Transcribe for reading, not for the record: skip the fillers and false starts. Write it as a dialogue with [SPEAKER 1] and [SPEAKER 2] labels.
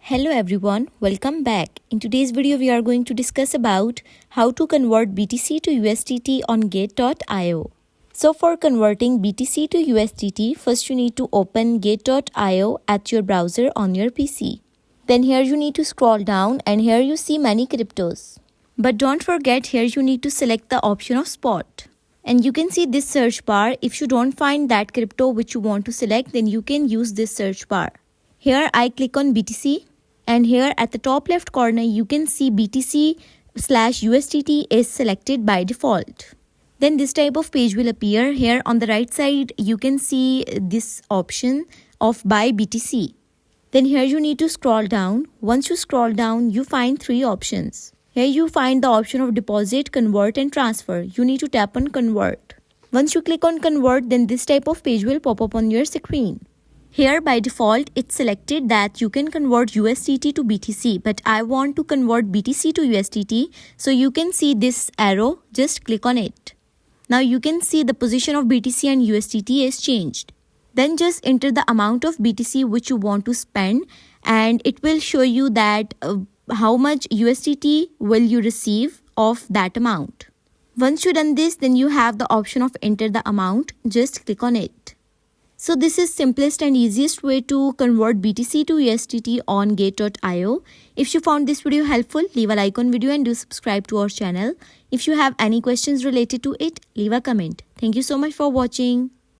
[SPEAKER 1] Hello everyone, welcome back. In today's video, we are going to discuss about how to convert BTC to USDT on Gate.io. So for converting BTC to USDT, first you need to open Gate.io at your browser on your PC. Then here you need to scroll down and here you see many cryptos. But don't forget, here you need to select the option of spot. And you can see this search bar. If you don't find that crypto which you want to select, then you can use this search bar. Here I click on BTC. And here at the top left corner, you can see BTC/USDT is selected by default. Then this type of page will appear. Here on the right side, you can see this option of buy BTC. Then here you need to scroll down. Once you scroll down, you find three options. Here you find the option of deposit, convert and transfer. You need to tap on convert. Once you click on convert, then this type of page will pop up on your screen. Here by default, it's selected that you can convert USDT to BTC, but I want to convert BTC to USDT. So you can see this arrow, just click on it. Now you can see the position of BTC and USDT is changed. Then just enter the amount of BTC which you want to spend and it will show you that how much USDT will you receive of that amount. Once you done this, then you have the option of enter the amount, just click on it. So this is simplest and easiest way to convert BTC to USDT on Gate.io. If you found this video helpful, leave a like on video and do subscribe to our channel. If you have any questions related to it, leave a comment. Thank you so much for watching.